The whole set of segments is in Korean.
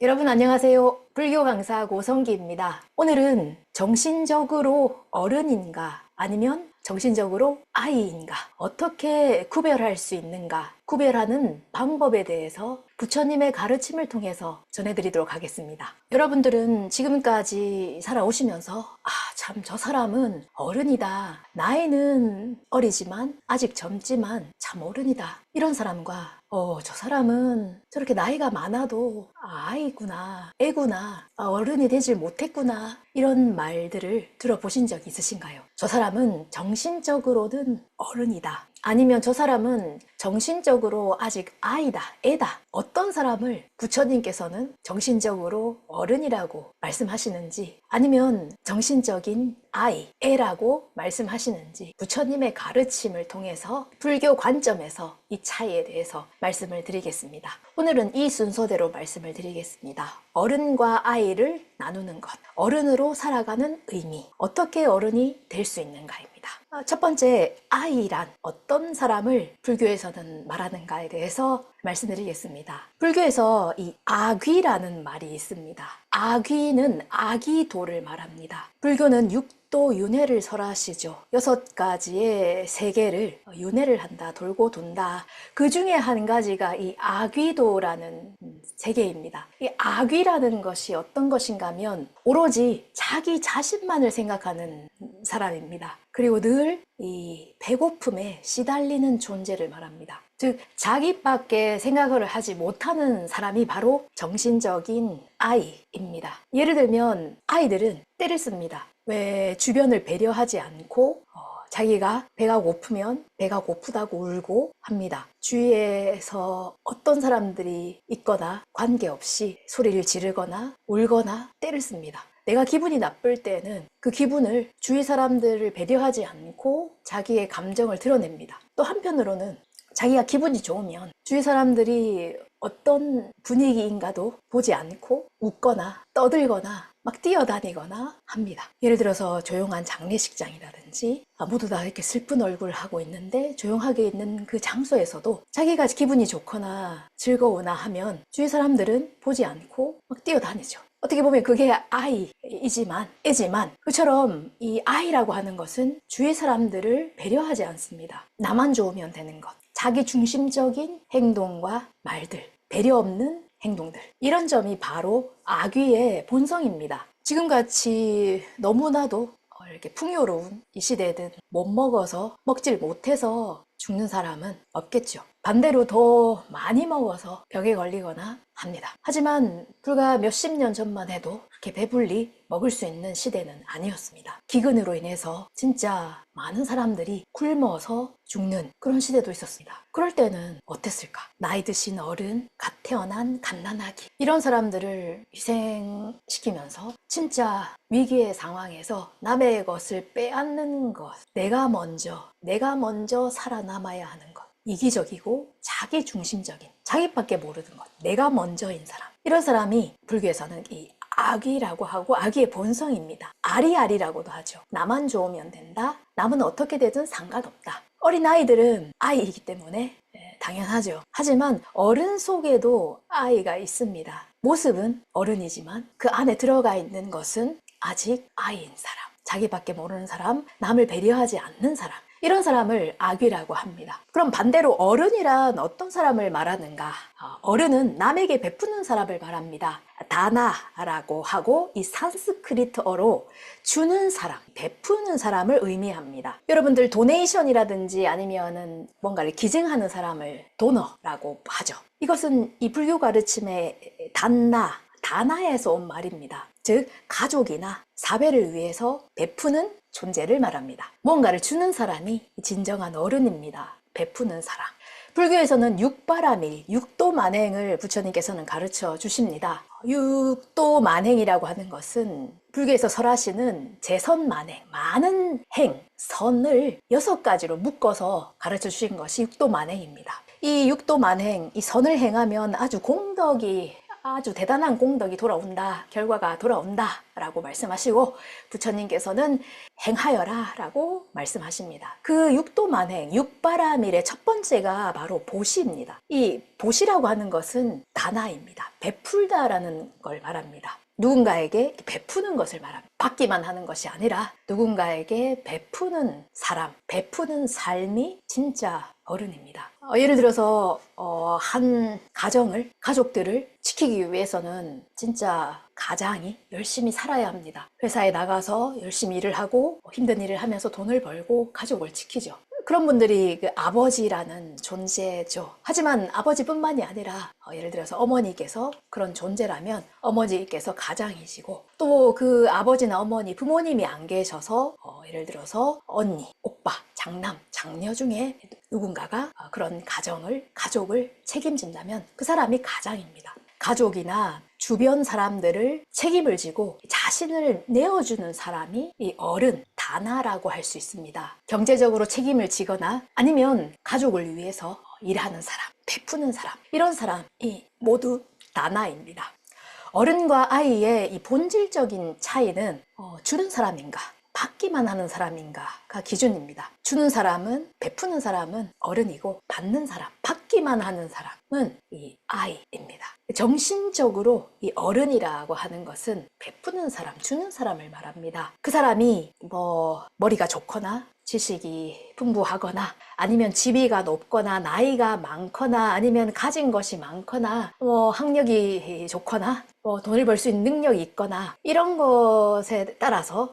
여러분 안녕하세요. 불교 강사 고성기입니다. 오늘은 정신적으로 어른인가 아니면 정신적으로 아이인가 어떻게 구별할 수 있는가 구별하는 방법에 대해서 부처님의 가르침을 통해서 전해드리도록 하겠습니다. 여러분들은 지금까지 살아오시면서 참 저 사람은 어른이다. 나이는 어리지만 아직 젊지만 참 어른이다. 이런 사람과 저 사람은 저렇게 나이가 많아도 아이구나, 애구나, 어른이 되질 못했구나 이런 말들을 들어보신 적 있으신가요? 저 사람은 정신적으로는 어른이다. 아니면 저 사람은 정신적으로 아직 아이다, 애다. 어떤 사람을 부처님께서는 정신적으로 어른이라고 말씀하시는지 아니면 정신적인 아이, 애라고 말씀하시는지 부처님의 가르침을 통해서 불교 관점에서 이 차이에 대해서 말씀을 드리겠습니다. 오늘은 이 순서대로 말씀을 드리겠습니다. 어른과 아이를 나누는 것, 어른으로 살아가는 의미, 어떻게 어른이 될 수 있는가입니다. 첫 번째, 아이란 어떤 사람을 불교에서는 말하는가에 대해서 말씀드리겠습니다. 불교에서 이 아귀라는 말이 있습니다. 아귀는 아기도를 말합니다. 불교는 육도 윤회를 설하시죠. 6가지의 세계를 윤회를 한다, 돌고 돈다. 그 중에 한 가지가 이 아귀도라는 세계입니다. 이 아귀라는 것이 어떤 것인가 하면 오로지 자기 자신만을 생각하는 사람입니다. 그리고 늘 이 배고픔에 시달리는 존재를 말합니다. 즉 자기밖에 생각을 하지 못하는 사람이 바로 정신적인 아이입니다. 예를 들면 아이들은 떼를 씁니다. 왜 주변을 배려하지 않고 자기가 배가 고프면 배가 고프다고 울고 합니다. 주위에서 어떤 사람들이 있거나 관계없이 소리를 지르거나 울거나 떼를 씁니다. 내가 기분이 나쁠 때는 그 기분을 주위 사람들을 배려하지 않고 자기의 감정을 드러냅니다. 또 한편으로는 자기가 기분이 좋으면 주위 사람들이 어떤 분위기인가도 보지 않고 웃거나 떠들거나 막 뛰어다니거나 합니다. 예를 들어서 조용한 장례식장이라든지 모두 다 이렇게 슬픈 얼굴을 하고 있는데 조용하게 있는 그 장소에서도 자기가 기분이 좋거나 즐거우나 하면 주위 사람들은 보지 않고 막 뛰어다니죠. 어떻게 보면 그게 아이이지만 애지만 그처럼 이 아이라고 하는 것은 주위 사람들을 배려하지 않습니다. 나만 좋으면 되는 것, 자기 중심적인 행동과 말들, 배려 없는 행동들, 이런 점이 바로 아귀의 본성입니다. 지금같이 너무나도 이렇게 풍요로운 이 시대든 못 먹어서 먹질 못해서 죽는 사람은 없겠죠. 반대로 더 많이 먹어서 병에 걸리거나 합니다. 하지만 불과 몇십 년 전만 해도 그렇게 배불리 먹을 수 있는 시대는 아니었습니다. 기근으로 인해서 진짜 많은 사람들이 굶어서 죽는 그런 시대도 있었습니다. 그럴 때는 어땠을까? 나이 드신 어른, 갓 태어난 갓난아기 이런 사람들을 희생시키면서 진짜 위기의 상황에서 남의 것을 빼앗는 것, 내가 먼저 살아남아야 하는 것, 이기적이고 자기중심적인, 자기밖에 모르는 것, 내가 먼저인 사람, 이런 사람이 불교에서는 이 악이라고 하고 악의 본성입니다. 아리아리라고도 하죠. 나만 좋으면 된다. 남은 어떻게 되든 상관없다. 어린아이들은 아이이기 때문에 당연하죠. 하지만 어른 속에도 아이가 있습니다. 모습은 어른이지만 그 안에 들어가 있는 것은 아직 아이인 사람, 자기밖에 모르는 사람, 남을 배려하지 않는 사람, 이런 사람을 아귀라고 합니다. 그럼 반대로 어른이란 어떤 사람을 말하는가? 어른은 남에게 베푸는 사람을 말합니다. 다나라고 하고 이 산스크리트어로 주는 사람, 베푸는 사람을 의미합니다. 여러분들 도네이션이라든지 아니면은 뭔가를 기증하는 사람을 도너라고 하죠. 이것은 이 불교 가르침의 다나에서 온 말입니다. 즉 가족이나 사회를 위해서 베푸는 존재를 말합니다. 무언가를 주는 사람이 진정한 어른입니다. 베푸는 사람. 불교에서는 육바라밀, 육도만행을 부처님께서는 가르쳐 주십니다. 육도만행이라고 하는 것은 불교에서 설하시는 제선만행, 많은 행, 선을 6가지로 묶어서 가르쳐 주신 것이 육도만행입니다. 이 육도만행, 이 선을 행하면 아주 공덕이 아주 대단한 공덕이 돌아온다, 결과가 돌아온다 라고 말씀하시고, 부처님께서는 행하여라 라고 말씀하십니다. 그 육도만행, 육바라밀의 첫 번째가 바로 보시입니다. 이 보시라고 하는 것은 다나입니다. 베풀다라는 걸 말합니다. 누군가에게 베푸는 것을 말합니다. 받기만 하는 것이 아니라 누군가에게 베푸는 사람, 베푸는 삶이 진짜 어른입니다. 예를 들어서 한 가족들을 지키기 위해서는 진짜 가장이 열심히 살아야 합니다. 회사에 나가서 열심히 일을 하고 힘든 일을 하면서 돈을 벌고 가족을 지키죠. 그런 분들이 그 아버지라는 존재죠. 하지만 아버지뿐만이 아니라 예를 들어서 어머니께서 그런 존재라면 어머니께서 가장이시고, 또 그 아버지나 어머니, 부모님이 안 계셔서 예를 들어서 언니, 오빠, 장남, 장녀 중에 누군가가 그런 가족을 책임진다면 그 사람이 가장입니다. 가족이나 주변 사람들을 책임을 지고 자신을 내어주는 사람이 이 어른, 다나라고 할 수 있습니다. 경제적으로 책임을 지거나 아니면 가족을 위해서 일하는 사람, 베푸는 사람, 이런 사람이 모두 다나입니다. 어른과 아이의 이 본질적인 차이는 주는 사람인가, 받기만 하는 사람인가가 기준입니다. 주는 사람은, 베푸는 사람은 어른이고, 받는 사람, 받기만 하는 사람은 이 아이입니다. 정신적으로 이 어른이라고 하는 것은 베푸는 사람, 주는 사람을 말합니다. 그 사람이 머리가 좋거나 지식이 풍부하거나 아니면 지위가 높거나 나이가 많거나 아니면 가진 것이 많거나 학력이 좋거나 돈을 벌 수 있는 능력이 있거나 이런 것에 따라서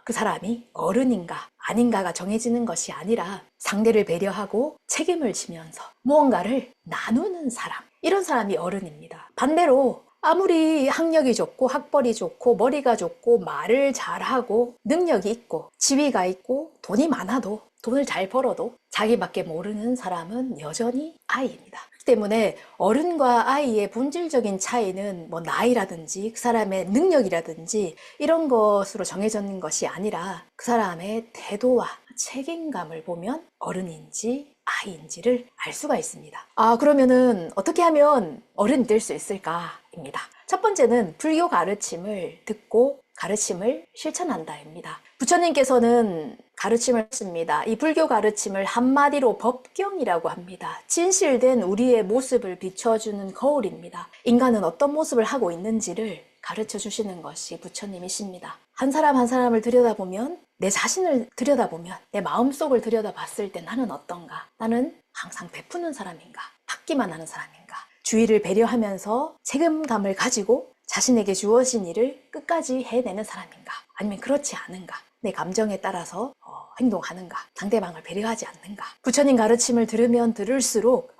그 사람이 어른인가 아닌가가 정해지는 것이 아니라 상대를 배려하고 책임을 지면서 무언가를 나누는 사람, 이런 사람이 어른입니다. 반대로 아무리 학력이 좋고 학벌이 좋고 머리가 좋고 말을 잘하고 능력이 있고 지위가 있고 돈이 많아도, 돈을 잘 벌어도 자기밖에 모르는 사람은 여전히 아이입니다. 그렇기 때문에 어른과 아이의 본질적인 차이는 나이라든지 그 사람의 능력이라든지 이런 것으로 정해졌는 것이 아니라 그 사람의 태도와 책임감을 보면 어른인지 아이인지를 알 수가 있습니다. 그러면은 어떻게 하면 어른이 될 수 있을까입니다. 첫 번째는 불교 가르침을 듣고 가르침을 실천한다입니다. 부처님께서는 가르침을 했습니다. 이 불교 가르침을 한마디로 법경이라고 합니다. 진실된 우리의 모습을 비춰주는 거울입니다. 인간은 어떤 모습을 하고 있는지를 가르쳐 주시는 것이 부처님이십니다. 한 사람 한 사람을 들여다보면, 내 자신을 들여다보면, 내 마음속을 들여다봤을 때 나는 어떤가? 나는 항상 베푸는 사람인가? 받기만 하는 사람인가? 주위를 배려하면서 책임감을 가지고 자신에게 주어진 일을 끝까지 해내는 사람인가? 아니면 그렇지 않은가? 내 감정에 따라서 행동하는가? 상대방을 배려하지 않는가? 부처님 가르침을 들으면 들을수록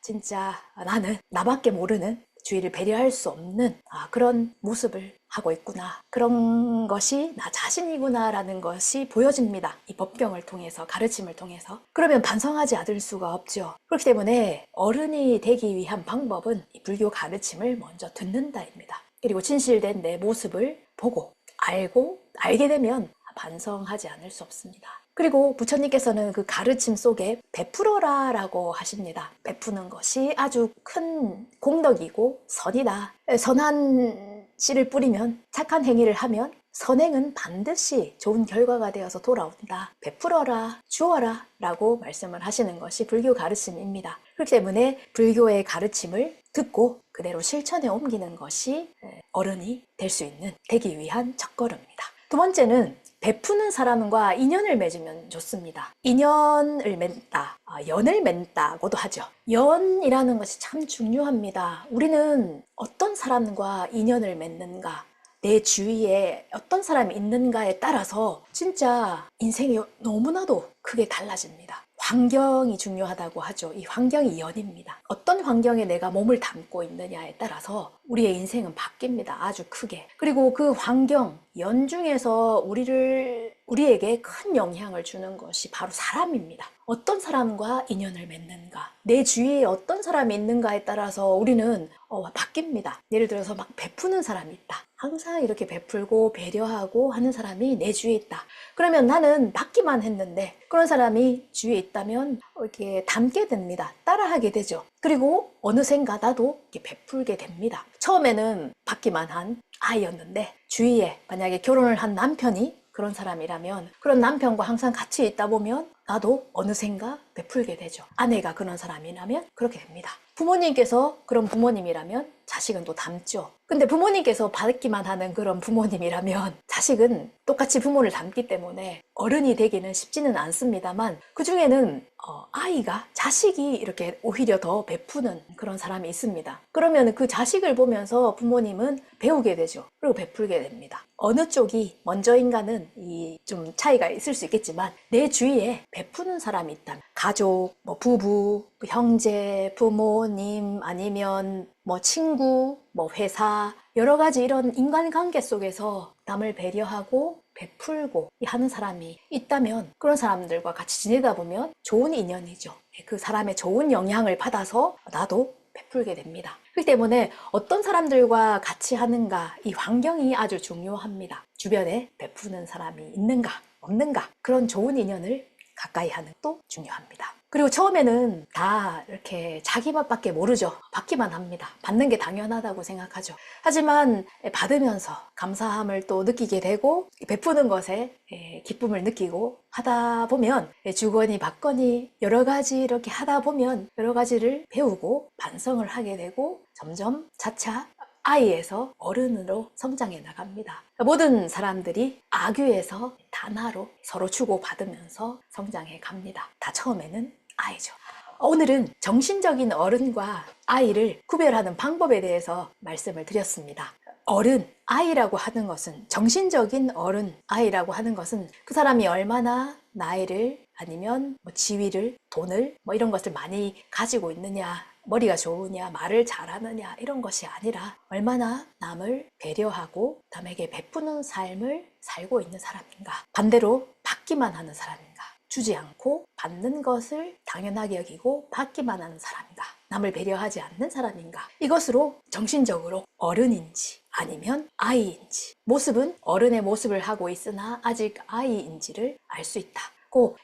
진짜 나는 나밖에 모르는, 주위를 배려할 수 없는 그런 모습을 하고 있구나, 그런 것이 나 자신이구나 라는 것이 보여집니다. 이 법경을 통해서, 가르침을 통해서. 그러면 반성하지 않을 수가 없죠. 그렇기 때문에 어른이 되기 위한 방법은 이 불교 가르침을 먼저 듣는다입니다. 그리고 진실된 내 모습을 보고 알게 되면 반성하지 않을 수 없습니다. 그리고 부처님께서는 그 가르침 속에 베풀어라 라고 하십니다. 베푸는 것이 아주 큰 공덕이고 선이다. 선한 씨를 뿌리면, 착한 행위를 하면 선행은 반드시 좋은 결과가 되어서 돌아온다. 베풀어라, 주어라 라고 말씀을 하시는 것이 불교 가르침입니다. 그렇기 때문에 불교의 가르침을 듣고 그대로 실천에 옮기는 것이 어른이 되기 위한 첫걸음입니다. 두 번째는 베푸는 사람과 인연을 맺으면 좋습니다. 인연을 맺다, 연을 맺다고도 하죠. 연이라는 것이 참 중요합니다. 우리는 어떤 사람과 인연을 맺는가, 내 주위에 어떤 사람이 있는가에 따라서 진짜 인생이 너무나도 크게 달라집니다. 환경이 중요하다고 하죠. 이 환경이 연입니다. 어떤 환경에 내가 몸을 담고 있느냐에 따라서 우리의 인생은 바뀝니다. 아주 크게. 그리고 그 환경, 연 중에서 우리를 우리에게 큰 영향을 주는 것이 바로 사람입니다. 어떤 사람과 인연을 맺는가, 내 주위에 어떤 사람이 있는가에 따라서 우리는 바뀝니다. 예를 들어서 막 베푸는 사람이 있다. 항상 이렇게 베풀고 배려하고 하는 사람이 내 주위에 있다. 그러면 나는 받기만 했는데 그런 사람이 주위에 있다면 이렇게 닮게 됩니다. 따라하게 되죠. 그리고 어느샌가 나도 이렇게 베풀게 됩니다. 처음에는 받기만 한 아이였는데 주위에 만약에 결혼을 한 남편이 그런 사람이라면 그런 남편과 항상 같이 있다 보면 나도 어느샌가 베풀게 되죠. 아내가 그런 사람이라면 그렇게 됩니다. 부모님께서 그런 부모님이라면 자식은 또 닮죠. 근데 부모님께서 받기만 하는 그런 부모님이라면 자식은 똑같이 부모를 닮기 때문에 어른이 되기는 쉽지는 않습니다만 그 중에는 아이가 자식이 이렇게 오히려 더 베푸는 그런 사람이 있습니다. 그러면 그 자식을 보면서 부모님은 배우게 되죠. 그리고 베풀게 됩니다. 어느 쪽이 먼저인가는 좀 차이가 있을 수 있겠지만 내 주위에 베푸는 사람이 있다면 가족, 뭐 부부, 형제, 부모님 아니면 뭐 친구, 뭐 회사 여러 가지 이런 인간관계 속에서 남을 배려하고 베풀고 하는 사람이 있다면 그런 사람들과 같이 지내다 보면 좋은 인연이죠. 그 사람의 좋은 영향을 받아서 나도 베풀게 됩니다. 그렇기 때문에 어떤 사람들과 같이 하는가 이 환경이 아주 중요합니다. 주변에 베푸는 사람이 있는가 없는가 그런 좋은 인연을 가까이 하는 것도 중요합니다. 그리고 처음에는 다 이렇게 자기 맛밖에 모르죠. 받기만 합니다. 받는 게 당연하다고 생각하죠. 하지만 받으면서 감사함을 또 느끼게 되고 베푸는 것에 기쁨을 느끼고 하다 보면 주거니 받거니 여러 가지 이렇게 하다 보면 여러 가지를 배우고 반성을 하게 되고 점점 차차 아이에서 어른으로 성장해 나갑니다. 모든 사람들이 아규에서 단아로 서로 주고받으면서 성장해 갑니다. 다 처음에는 아이죠. 오늘은 정신적인 어른과 아이를 구별하는 방법에 대해서 말씀을 드렸습니다. 어른, 아이라고 하는 것은 정신적인 어른, 아이라고 하는 것은 그 사람이 얼마나 나이를 아니면 지위를, 돈을 이런 것을 많이 가지고 있느냐, 머리가 좋으냐, 말을 잘하느냐 이런 것이 아니라 얼마나 남을 배려하고 남에게 베푸는 삶을 살고 있는 사람인가, 반대로 받기만 하는 사람인가, 주지 않고 받는 것을 당연하게 여기고 받기만 하는 사람인가, 남을 배려하지 않는 사람인가, 이것으로 정신적으로 어른인지 아니면 아이인지, 모습은 어른의 모습을 하고 있으나 아직 아이인지를 알 수 있다.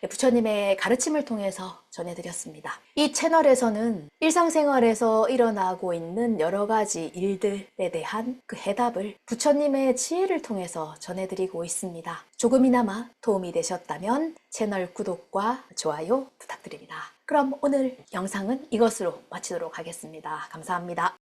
부처님의 가르침을 통해서 전해드렸습니다. 이 채널에서는 일상생활에서 일어나고 있는 여러 가지 일들에 대한 그 해답을 부처님의 지혜를 통해서 전해드리고 있습니다. 조금이나마 도움이 되셨다면 채널 구독과 좋아요 부탁드립니다. 그럼 오늘 영상은 이것으로 마치도록 하겠습니다. 감사합니다.